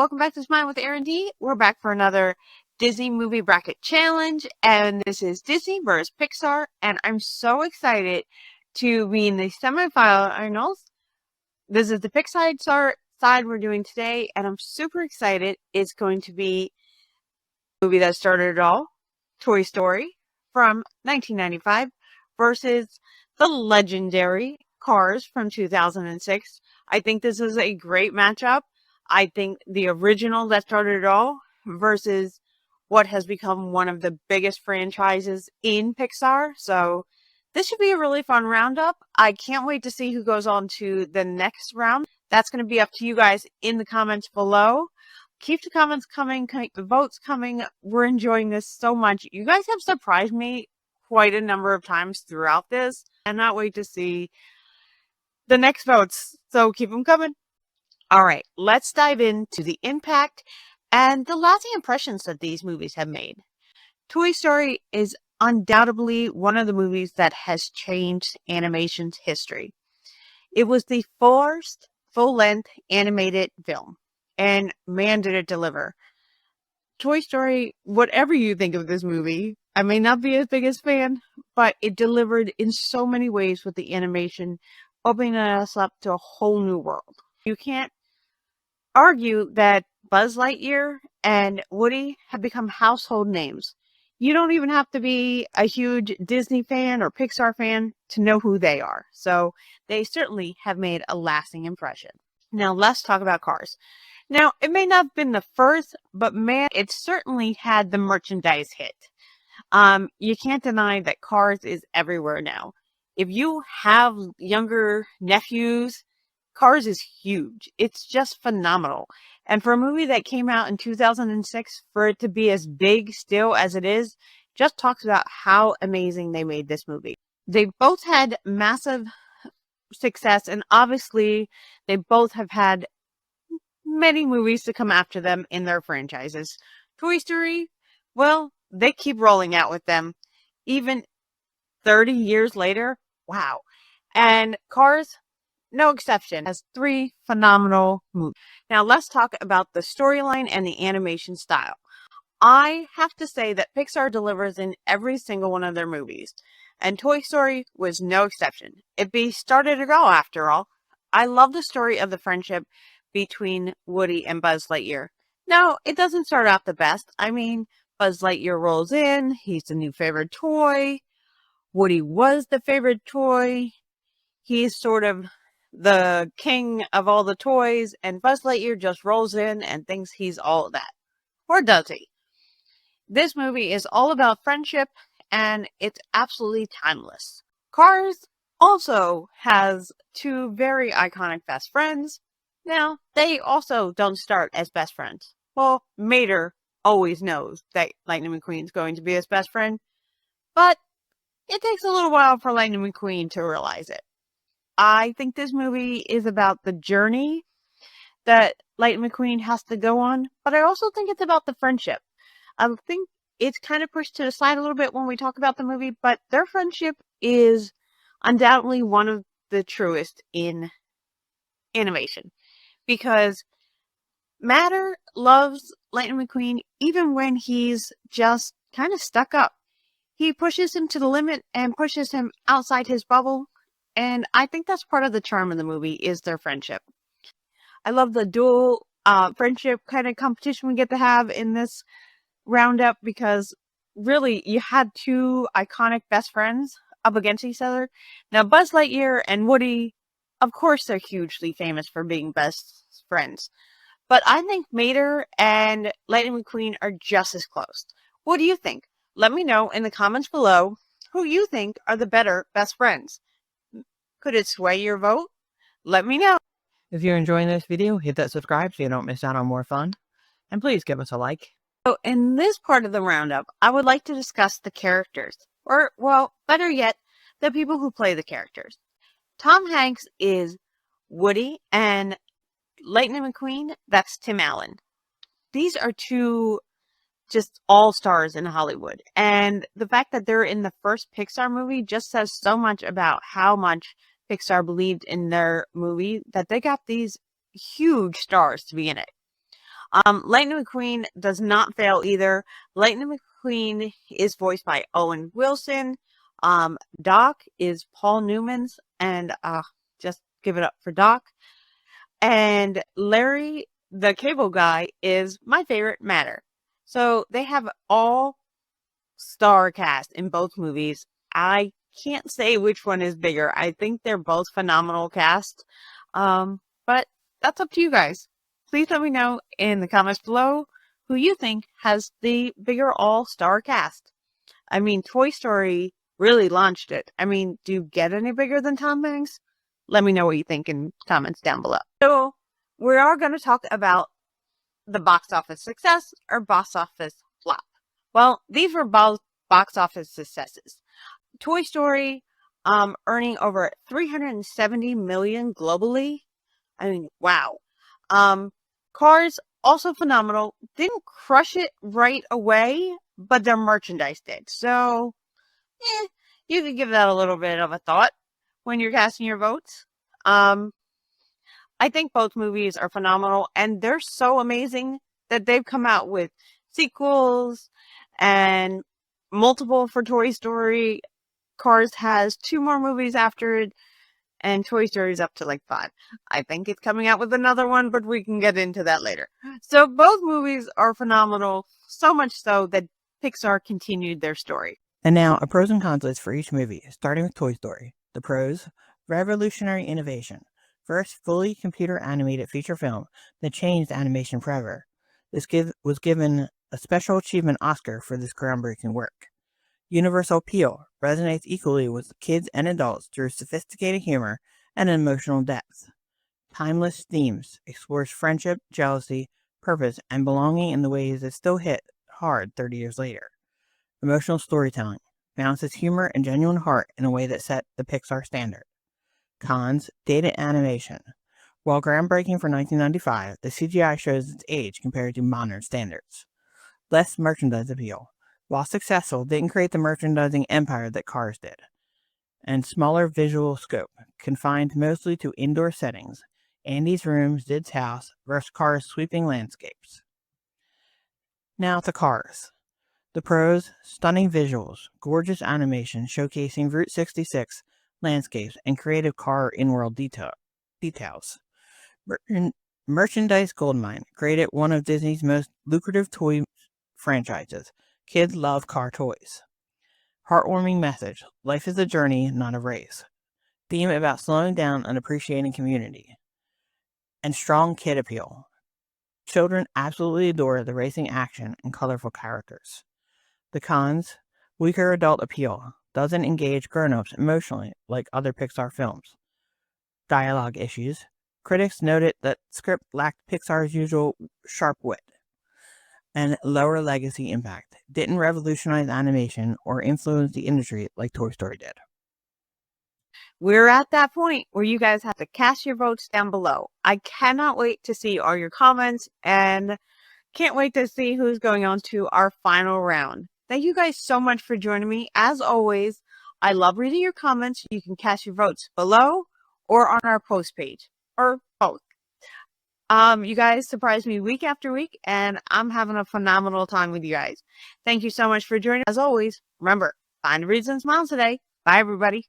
welcome back to Smile with Aaron D. We're back for another Disney Movie Bracket Challenge, and this is Disney versus Pixar, and I'm so excited to be in the semifinals. This is the Pixar side we're doing today, and I'm super excited. It's going to be the movie that started it all, Toy Story, from 1995, versus the legendary Cars from 2006. I think this is a great matchup. I think the original that started it all versus what has become one of the biggest franchises in Pixar. So this should be a really fun roundup. I can't wait to see who goes on to the next round. That's going to be up to you guys in the comments below. Keep the comments coming, keep the votes coming. We're enjoying this so much. You guys have surprised me quite a number of times throughout this. I cannot wait to see the next votes. So keep them coming. All right, let's dive into the impact and the lasting impressions that these movies have made. Toy Story is undoubtedly one of the movies that has changed animation's history. It was the first full-length animated film, and man did it deliver. Toy Story, whatever you think of this movie, I may not be as big as fan, but it delivered in so many ways with the animation, opening us up to a whole new world. You can't argue that Buzz Lightyear and Woody have become household names. You don't even have to be a huge Disney fan or Pixar fan to know who they are. So they certainly have made a lasting impression. Now let's talk about Cars. Now, it may not have been the first, but man, it certainly had the merchandise hit. You can't deny that Cars is everywhere now. If you have younger nephews, Cars is huge. It's just phenomenal. And for a movie that came out in 2006, for it to be as big still as it is, just talks about how amazing they made this movie. They both had massive success, and obviously they both have had many movies to come after them in their franchises. Toy Story, well, they keep rolling out with them, even 30 years later. Wow. And Cars, no exception, has 3 phenomenal movies. Now let's talk about the storyline and the animation style. I have to say that Pixar delivers in every single one of their movies, and Toy Story was no exception. It started it all, after all. I love the story of the friendship between Woody and Buzz Lightyear. Now, it doesn't start out the best. I mean, Buzz Lightyear rolls in, he's the new favorite toy. Woody was the favorite toy. He's sort of the king of all the toys, and Buzz Lightyear just rolls in and thinks he's all of that. Or does he? This movie is all about friendship, and it's absolutely timeless. Cars also has 2 very iconic best friends. Now, they also don't start as best friends. Well, Mater always knows that Lightning McQueen's going to be his best friend, but it takes a little while for Lightning McQueen to realize it. I think this movie is about the journey that Lightning McQueen has to go on, but I also think it's about the friendship. I think it's kind of pushed to the side a little bit when we talk about the movie, but their friendship is undoubtedly one of the truest in animation. Because Mater loves Lightning McQueen even when he's just kind of stuck up. He pushes him to the limit and pushes him outside his bubble. And I think that's part of the charm of the movie, is their friendship. I love the dual friendship kind of competition we get to have in this roundup, because really you had 2 iconic best friends up against each other. Now, Buzz Lightyear and Woody, of course, they're hugely famous for being best friends. But I think Mater and Lightning McQueen are just as close. What do you think? Let me know in the comments below who you think are the better best friends. Could it sway your vote? Let me know. If you're enjoying this video, hit that subscribe so you don't miss out on more fun. And please give us a like. So in this part of the roundup, I would like to discuss the characters. Or, well, better yet, the people who play the characters. Tom Hanks is Woody, and Lightning McQueen, that's Tim Allen. These are 2 just all-stars in Hollywood. And the fact that they're in the first Pixar movie just says so much about how much Pixar believed in their movie, that they got these huge stars to be in it. Lightning McQueen does not fail either. Lightning McQueen is voiced by Owen Wilson. Doc is Paul Newman's, and just give it up for Doc. And Larry, the cable guy, is my favorite Matter. So they have all star cast in both movies. I can't say which one is bigger. I think they're both phenomenal cast. But that's up to you guys. Please let me know in the comments below who you think has the bigger all-star cast. I mean, Toy Story really launched it. I mean, do you get any bigger than Tom Hanks? Let me know what you think in comments down below. So, we are going to talk about the box office success or box office flop. Well, these were both box office successes. Toy Story earning over $370 million globally. I mean, wow. Cars, also phenomenal. Didn't crush it right away, but their merchandise did. So, you could give that a little bit of a thought when you're casting your votes. I think both movies are phenomenal, and they're so amazing that they've come out with sequels and multiple for Toy Story. Cars has 2 more movies after it, and Toy Story is up to like 5. I think it's coming out with another one, but we can get into that later. So both movies are phenomenal, so much so that Pixar continued their story. And now, a pros and cons list for each movie, starting with Toy Story. The pros: revolutionary innovation. First fully computer animated feature film that changed animation forever. This was given a Special Achievement Oscar for this groundbreaking work. Universal appeal resonates equally with kids and adults through sophisticated humor and emotional depth. Timeless themes explores friendship, jealousy, purpose, and belonging in the ways that still hit hard 30 years later. Emotional storytelling balances humor and genuine heart in a way that set the Pixar standard. Cons: dated animation. While groundbreaking for 1995, the CGI shows its age compared to modern standards. Less merchandise appeal. While successful, didn't create the merchandising empire that Cars did. And smaller visual scope, confined mostly to indoor settings. Andy's room, Zid's house, versus Cars' sweeping landscapes. Now to Cars. The pros: stunning visuals, gorgeous animation showcasing Route 66 landscapes and creative car in-world details. Merchandise goldmine, created one of Disney's most lucrative toy franchises. Kids love car toys. Heartwarming message: life is a journey, not a race. Theme about slowing down and appreciating community. And strong kid appeal. Children absolutely adore the racing action and colorful characters. The cons: weaker adult appeal, doesn't engage grown-ups emotionally like other Pixar films. Dialogue issues. Critics noted that the script lacked Pixar's usual sharp wit. And lower legacy impact, didn't revolutionize animation or influence the industry like Toy Story did. We're at that point where you guys have to cast your votes down below. I cannot wait to see all your comments and can't wait to see who's going on to our final round. Thank you guys so much for joining me. As always, I love reading your comments. You can cast your votes below or on our post page, or both. You guys surprise me week after week, and I'm having a phenomenal time with you guys. Thank you so much for joining. As always, remember, find a reason to smile today. Bye, everybody.